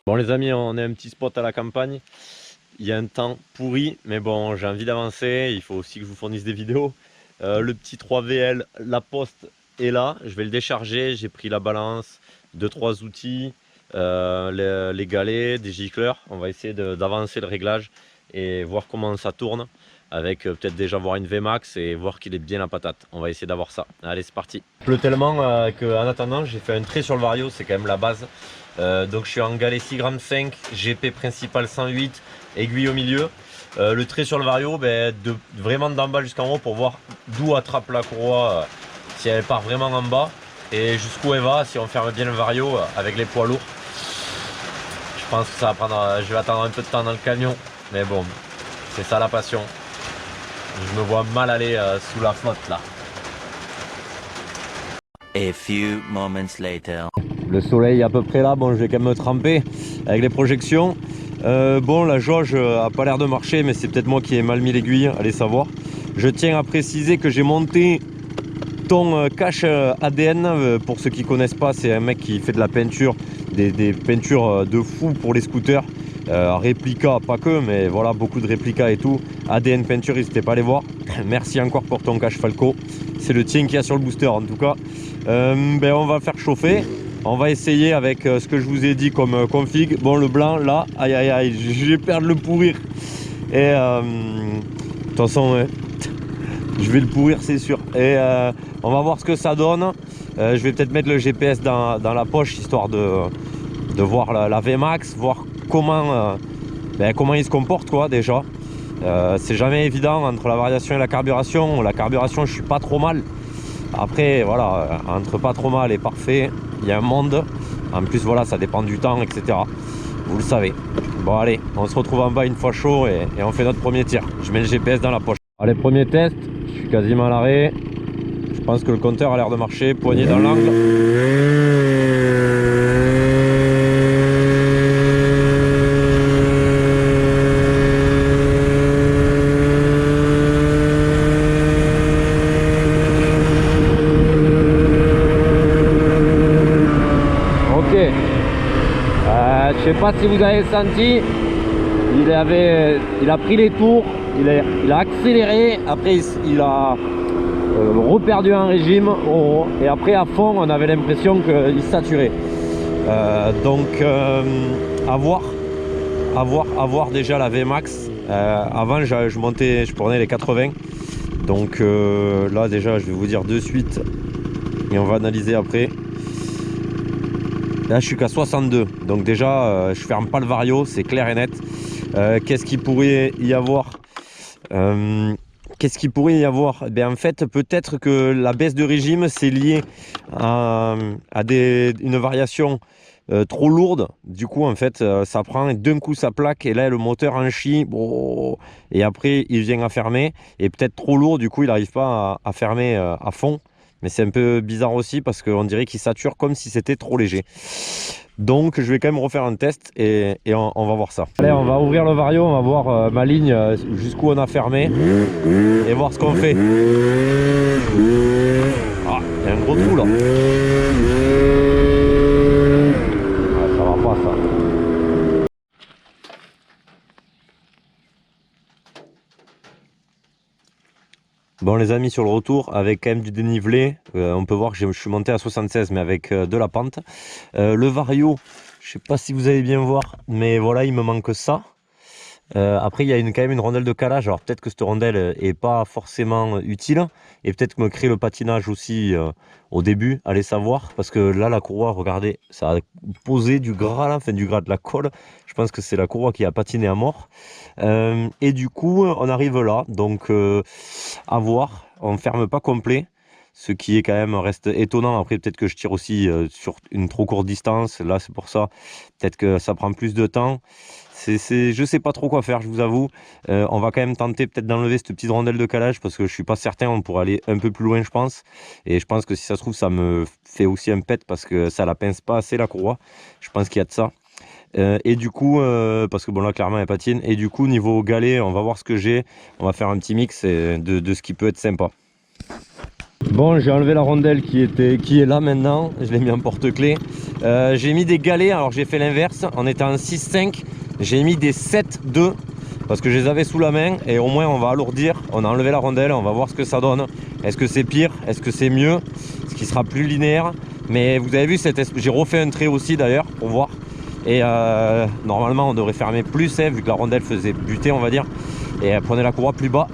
Bon les amis, on est un petit spot à la campagne. Il y a un temps pourri, mais bon, j'ai envie d'avancer. Il faut aussi que je vous fournisse des vidéos. Le petit 3VL, la poste est là. Je vais le décharger. J'ai pris la balance, 2-3 outils, les galets, des gicleurs. On va essayer d'avancer le réglage et voir comment ça tourne. Avec peut-être déjà voir une VMAX et voir qu'il est bien la patate. On va essayer d'avoir ça. Allez, c'est parti. Il pleut tellement qu'en attendant, j'ai fait un trait sur le vario. C'est quand même la base. Donc je suis en galet 6,5 g, GP principal 108, aiguille au milieu. Le trait sur le vario, vraiment d'en bas jusqu'en haut pour voir d'où attrape la courroie, si elle part vraiment en bas et jusqu'où elle va, si on ferme bien le vario avec les poids lourds. Je pense que ça va prendre, je vais attendre un peu de temps dans le camion, mais bon, c'est ça la passion. Je me vois mal aller sous la flotte là. A few moments later. Le soleil est à peu près là, bon je vais quand même me tremper avec les projections. Bon la jauge a pas l'air de marcher, mais c'est peut-être moi qui ai mal mis l'aiguille, allez savoir. Je tiens à préciser que j'ai monté ton cache ADN, pour ceux qui connaissent pas, c'est un mec qui fait de la peinture, des peintures de fou pour les scooters. Réplica, pas que, mais voilà, beaucoup de réplicas et tout. ADN peinture, n'hésitez pas à les voir. Merci encore pour ton cache Falco. C'est le tien qu'il y a sur le booster en tout cas. On va faire chauffer. On va essayer avec ce que je vous ai dit comme config. Bon, le blanc là, aïe aïe aïe, je vais perdre le pourrir. Et de toute façon, je vais le pourrir, c'est sûr. Et on va voir ce que ça donne. Je vais peut-être mettre le GPS dans la poche histoire de voir la VMAX, voir comment il se comporte quoi déjà. C'est jamais évident entre la variation et la carburation. La carburation, je suis pas trop mal. Après voilà, entre pas trop mal et parfait, il y a un monde. En plus voilà, ça dépend du temps, etc. Vous le savez. Bon allez, on se retrouve en bas une fois chaud et on fait notre premier tir. Je mets le GPS dans la poche. Allez, premier test, je suis quasiment à l'arrêt. Je pense que le compteur a l'air de marcher, poignée dans l'angle. Je sais pas si vous avez senti, il a pris les tours, il a accéléré, après il a reperdu un régime et après à fond on avait l'impression qu'il saturait. À voir déjà la VMAX. Avant je prenais les 80, donc là déjà je vais vous dire de suite et on va analyser après. Là je suis qu'à 62, donc déjà je ferme pas le vario, c'est clair et net. Qu'est-ce qu'il pourrait y avoir en fait, peut-être que la baisse de régime c'est lié à une variation trop lourde. Du coup en fait ça prend et d'un coup ça plaque et là le moteur en chie, bon, et après il vient à fermer et peut-être trop lourd, du coup il n'arrive pas à fermer à fond. Mais c'est un peu bizarre aussi parce qu'on dirait qu'il sature comme si c'était trop léger. Donc je vais quand même refaire un test et on va voir ça. Allez, on va ouvrir le vario, on va voir ma ligne jusqu'où on a fermé et voir ce qu'on fait. Ah, il y a un gros trou là. Ouais, ça va pas ça. Bon les amis, sur le retour avec quand même du dénivelé, on peut voir que je suis monté à 76 mais avec de la pente. Le vario, je sais pas si vous allez bien voir, mais voilà, il me manque ça. Après il y a quand même une rondelle de calage, alors peut-être que cette rondelle est pas forcément utile et peut-être me crée le patinage aussi au début, allez savoir, parce que là la courroie, regardez, ça a posé du gras là, enfin du gras, de la colle. Je pense que c'est la courroie qui a patiné à mort. Et du coup on arrive là, donc à voir, on ferme pas complet, ce qui est quand même reste étonnant. Après peut-être que je tire aussi sur une trop courte distance, là c'est pour ça, peut-être que ça prend plus de temps. Je sais pas trop quoi faire, je vous avoue. On va quand même tenter peut-être d'enlever cette petite rondelle de calage parce que je suis pas certain, on pourrait aller un peu plus loin je pense. Et je pense que si ça se trouve ça me fait aussi un pet parce que ça la pince pas assez la courroie. Je pense qu'il y a de ça. Et du coup, parce que bon là clairement elle patine. Et du coup niveau galet, on va voir ce que j'ai. On va faire un petit mix de ce qui peut être sympa. Bon, j'ai enlevé la rondelle qui est là maintenant, je l'ai mis en porte-clés. J'ai mis des galets, alors j'ai fait l'inverse, en étant en 6-5, j'ai mis des 7-2 parce que je les avais sous la main et au moins on va alourdir. On a enlevé la rondelle, on va voir ce que ça donne. Est-ce que c'est pire? Est-ce que c'est mieux? Ce qui sera plus linéaire. Mais vous avez vu, j'ai refait un trait aussi d'ailleurs pour voir. Et normalement on devrait fermer plus, vu que la rondelle faisait buter, on va dire. Et elle prenait la courroie plus bas.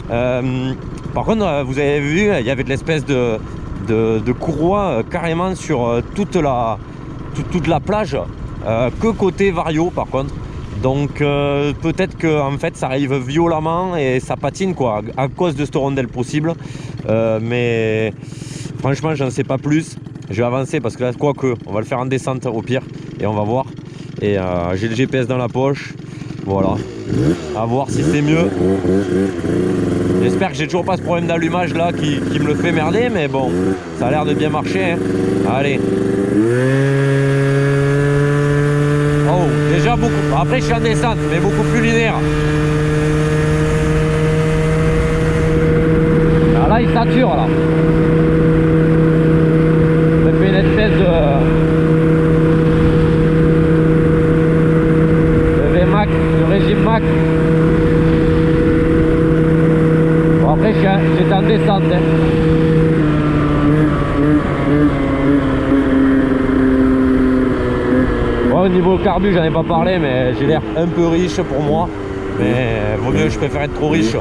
Par contre, vous avez vu, il y avait de l'espèce de courroie carrément sur toute la plage, que côté Vario par contre. Donc peut-être que en fait ça arrive violemment et ça patine quoi, à cause de cette rondelle possible. Mais franchement j'en sais pas plus. Je vais avancer parce que là, quoique, on va le faire en descente au pire et on va voir. Et j'ai le GPS dans la poche. Voilà, à voir si c'est mieux. J'espère que j'ai toujours pas ce problème d'allumage là qui me le fait merder, mais bon, ça a l'air de bien marcher, hein. Allez. Oh, déjà beaucoup. Après je suis en descente, mais beaucoup plus linéaire. Ah, là il sature là. Ça fait une espèce de VMAX, de régime max. Bon après j'étais en descente, hein. Bon, au niveau carbu j'en ai pas parlé, mais j'ai l'air un peu riche pour moi. Mais vaut mieux, je préfère être trop riche.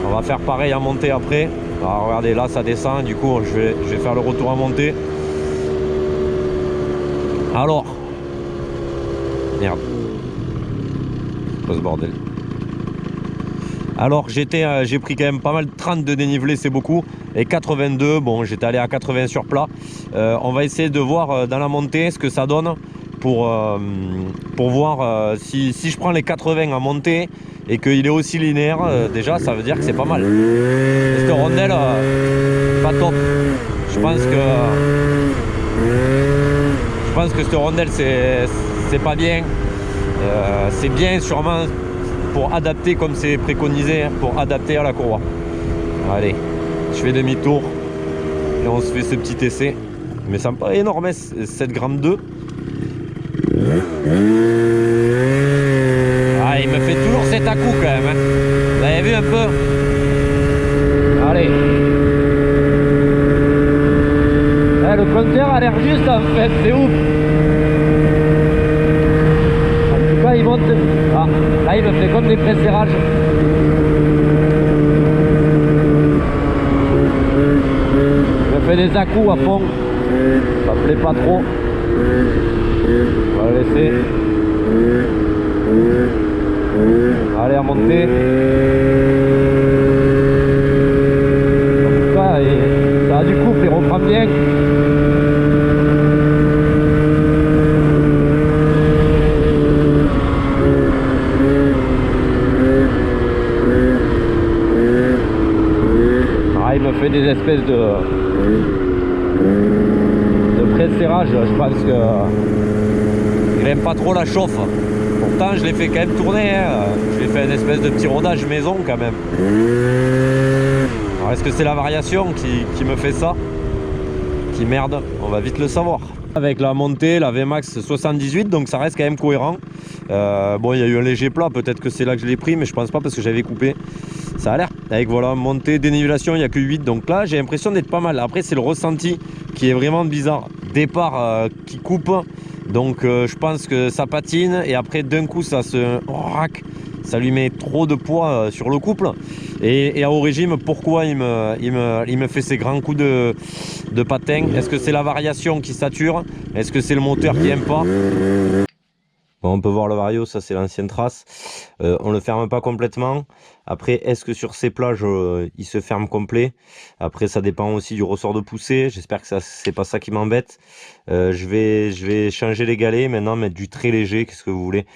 On va faire pareil à monter après. Alors regardez, là ça descend, du coup je vais faire le retour à monter. Alors, merde, quoi ce bordel. Alors j'ai pris quand même pas mal, 30 de dénivelé, c'est beaucoup, et 82, bon j'étais allé à 80 sur plat. On va essayer de voir dans la montée ce que ça donne pour voir si je prends les 80 à monter et qu'il est aussi linéaire, déjà ça veut dire que c'est pas mal. Et cette rondelle, pas top. Je pense que cette rondelle c'est pas bien. C'est bien sûrement pour adapter comme c'est préconisé, hein, pour adapter à la courroie. Allez, je fais demi-tour et on se fait ce petit essai. Mais ça me paraît énorme, 7 grammes 2. Ah, il me fait toujours cet à-coup quand même, hein. Vous avez vu un peu? Allez. Ah, le compteur a l'air juste en fait, c'est ouf. En tout cas, il monte. Ah, là, il me fait comme des presserrages. Il me fait des à-coups à fond. Ça me plaît pas trop. On va le laisser. Allez, à monter. En tout cas, ça a du couple, il reprend bien. Ah, il me fait des espèces de pré-serrage, je pense que il aime pas trop la chauffe. Pourtant je l'ai fait quand même tourner, hein. Je l'ai fait une espèce de petit rodage maison quand même. Alors est-ce que c'est la variation qui me fait ça? Qui merde, on va vite le savoir. Avec la montée, la VMAX 78, donc ça reste quand même cohérent. Bon, il y a eu un léger plat, peut-être que c'est là que je l'ai pris, mais je pense pas parce que j'avais coupé. Ça a l'air, avec voilà, montée, dénivellation, il n'y a que 8, donc là j'ai l'impression d'être pas mal. Après c'est le ressenti qui est vraiment bizarre. Départ qui coupe, donc je pense que ça patine et après d'un coup ça se rack, ça lui met trop de poids sur le couple. Et au régime, pourquoi il me fait ces grands coups de patin? Est-ce que c'est la variation qui sature? Est-ce que c'est le moteur qui aime pas? Bon, on peut voir le Vario, ça c'est l'ancienne trace. On le ferme pas complètement. Après, est-ce que sur ces plages, il se ferme complet? Après, ça dépend aussi du ressort de poussée. J'espère que c'est pas ça qui m'embête. Je vais changer les galets maintenant, mettre du très léger, qu'est-ce que vous voulez,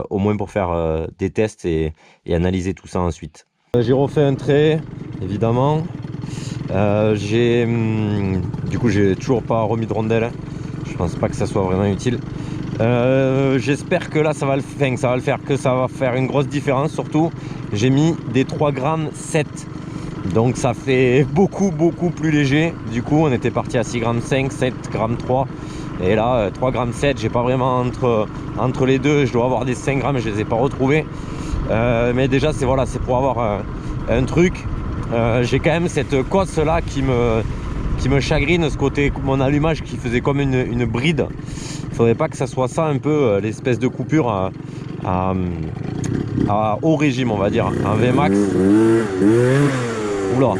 au moins pour faire des tests et analyser tout ça ensuite. J'ai refait un trait, évidemment. Du coup, j'ai toujours pas remis de rondelle. Je pense pas que ça soit vraiment utile. J'espère que là ça va le faire, que ça va faire une grosse différence. Surtout j'ai mis des 3 grammes 7. Donc ça fait beaucoup plus léger. Du coup on était parti à 6,5 g, 7,3 g. Et là 3,7 g, j'ai pas vraiment entre les deux. Je dois avoir des 5 grammes, je les ai pas retrouvés. Mais déjà c'est voilà, c'est pour avoir un truc. J'ai quand même cette cosse là qui me chagrine, ce côté, mon allumage qui faisait comme une bride. Il faudrait pas que ça soit ça un peu, l'espèce de coupure à haut régime, on va dire, un Vmax. Oula,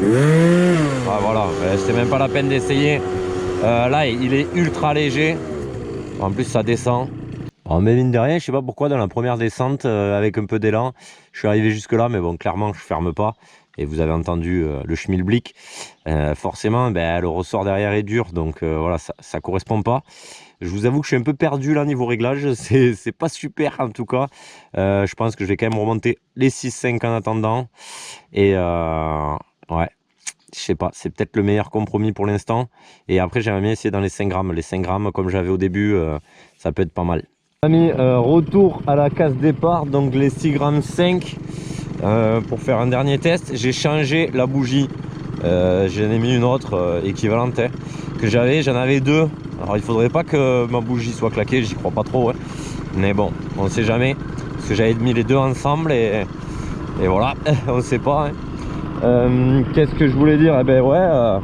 ah, voilà, c'est même pas la peine d'essayer. Là il est ultra léger, en plus ça descend. Bon, mais mine de rien, je sais pas pourquoi dans la première descente avec un peu d'élan, je suis arrivé jusque là, mais bon, clairement je ferme pas. Et vous avez entendu le schmilblick. Forcément, le ressort derrière est dur, donc voilà, ça correspond pas. Je vous avoue que je suis un peu perdu là niveau réglage, c'est pas super en tout cas. Je pense que je vais quand même remonter les 6,5 en attendant. Et ouais, je sais pas, c'est peut-être le meilleur compromis pour l'instant. Et après, j'aimerais bien essayer dans les 5 grammes. Les 5 grammes, comme j'avais au début, ça peut être pas mal. Amis, retour à la case départ, donc les 6,5 g pour faire un dernier test. J'ai changé la bougie. J'en ai mis une autre équivalente que j'en avais deux. Alors il faudrait pas que ma bougie soit claquée, j'y crois pas trop, mais bon, on sait jamais, parce que j'avais mis les deux ensemble et voilà, on sait pas. Qu'est-ce que je voulais dire? Eh ben ouais,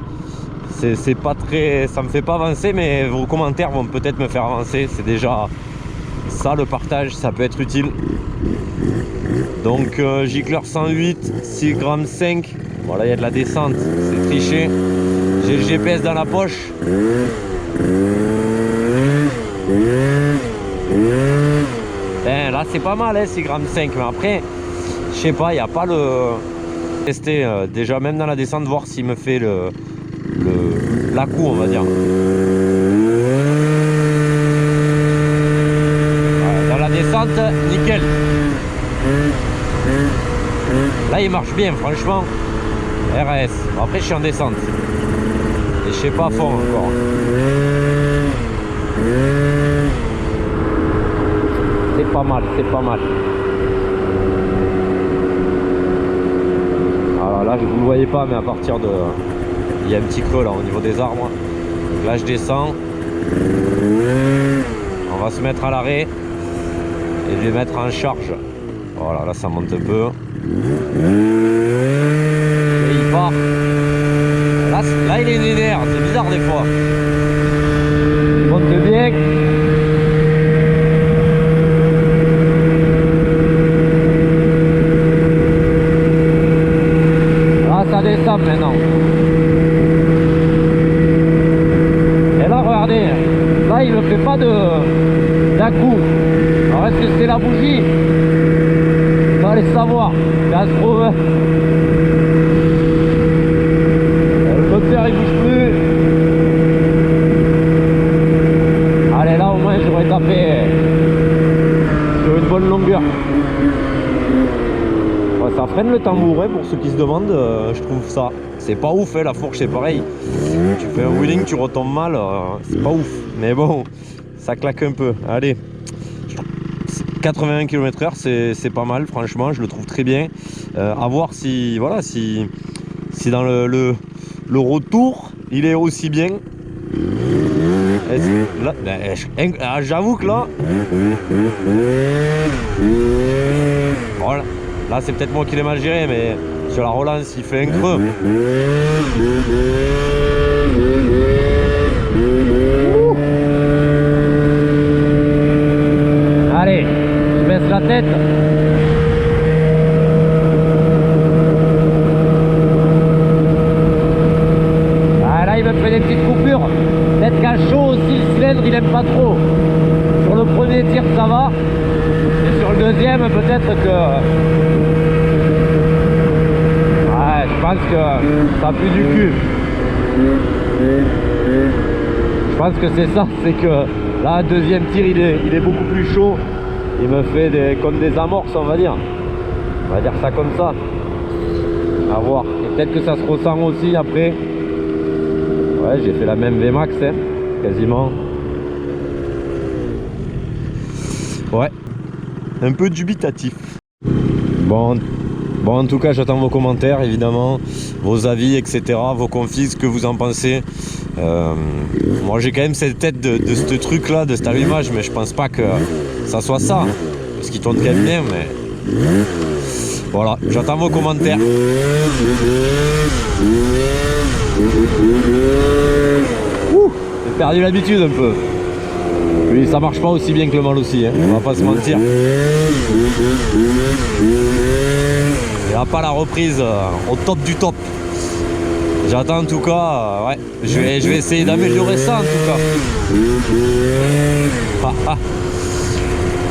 c'est pas très, ça me fait pas avancer, mais vos commentaires vont peut-être me faire avancer. C'est déjà ça, le partage, ça peut être utile. Donc gicleur 108, 6,5 g. Voilà, il y a de la descente, c'est triché. J'ai le GPS dans la poche. Là c'est pas mal, 6,5 g, mais après je sais pas, il n'y a pas le tester déjà même dans la descente, voir s'il me fait la coup, on va dire. Dans la descente, nickel. Là il marche bien, franchement. RS, après je suis en descente et je sais pas fort encore. C'est pas mal, c'est pas mal. Alors là, vous ne le voyez pas, mais à partir de... Il y a un petit creux là au niveau des arbres. Donc là, je descends. On va se mettre à l'arrêt et je vais mettre en charge. Voilà, là, ça monte un peu. Et il part. Là, il est linéaire, c'est bizarre des fois. Il monte bien. Descend maintenant. Et là regardez, là il ne fait pas d'un coup. Alors est-ce que c'est la bougie? On va aller savoir. Là se trouve, le moteur il bouge plus. Allez, là au moins j'aurais tapé sur une bonne longueur. Ça freine le tambour, pour ceux qui se demandent, je trouve ça. C'est pas ouf, la fourche c'est pareil. Tu fais un wheeling, tu retombes mal, c'est pas ouf. Mais bon, ça claque un peu. Allez, 81 km/h, c'est pas mal, franchement, je le trouve très bien. À voir si, voilà, si dans le retour, il est aussi bien. J'avoue que là... Voilà. Là c'est peut-être moi qui l'ai mal géré, mais sur la relance il fait un creux. Allez, je baisse la tête. Ah, là il me fait des petites coupures. Peut-être qu'à chaud aussi le cylindre il aime pas trop. Sur le premier tir ça va. Et sur le deuxième peut-être que... Je pense que ça pue du cul. Je pense que c'est ça, c'est que là, deuxième tir, il est beaucoup plus chaud. Il me fait comme des amorces, on va dire. On va dire ça comme ça. À voir. Et peut-être que ça se ressent aussi après. Ouais, j'ai fait la même Vmax, quasiment. Ouais. Un peu dubitatif. Bon. Bon, en tout cas, j'attends vos commentaires, évidemment, vos avis, etc., vos confis, ce que vous en pensez. Moi, j'ai quand même cette tête de ce truc-là, de cet allumage, mais je pense pas que ça soit ça. Parce qu'il tourne quand même bien, mais... Voilà, j'attends vos commentaires. Ouh, j'ai perdu l'habitude un peu. Oui, ça marche pas aussi bien que le mal aussi, hein, on va pas se mentir. Il n'y a pas la reprise au top du top. J'attends en tout cas, ouais, je vais essayer d'améliorer ça en tout cas.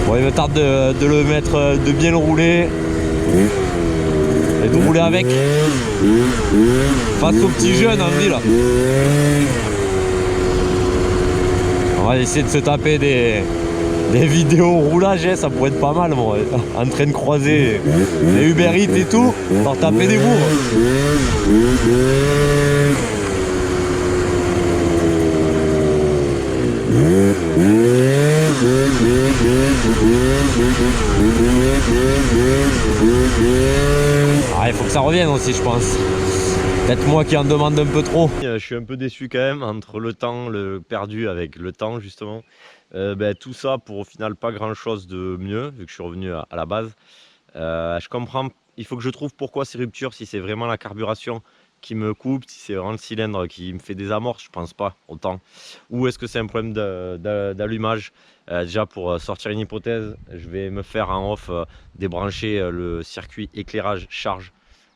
Bon, il me tarde de le mettre, de bien le rouler. Et de rouler avec. Face aux petits jeunes en ville. On va essayer de se taper des vidéos roulage, hein, ça pourrait être pas mal, moi. En train de croiser les Uber Eats et tout, pour taper des bourres. Ah, il faut que ça revienne aussi, je pense. Peut-être moi qui en demande un peu trop. Je suis un peu déçu quand même entre le temps le perdu avec le temps justement. Tout ça pour au final pas grand chose de mieux vu que je suis revenu à la base. Je comprends, il faut que je trouve pourquoi ces ruptures, si c'est vraiment la carburation qui me coupe, si c'est vraiment le cylindre qui me fait des amorces, je pense pas autant. Ou est-ce que c'est un problème d'allumage? Déjà pour sortir une hypothèse, je vais me faire en off débrancher le circuit éclairage charge.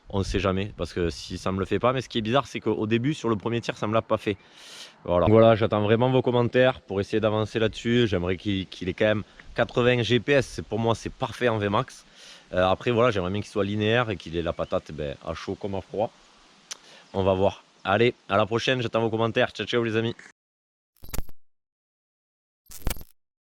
On ne sait jamais parce que si ça me le fait pas, mais ce qui est bizarre c'est qu'au début sur le premier tir ça me l'a pas fait. Voilà, j'attends vraiment vos commentaires pour essayer d'avancer là-dessus. J'aimerais qu'il ait quand même 80 GPS, pour moi c'est parfait en VMAX. Après voilà, j'aimerais bien qu'il soit linéaire et qu'il ait la patate à chaud comme à froid. On va voir. Allez, à la prochaine, j'attends vos commentaires. Ciao ciao les amis.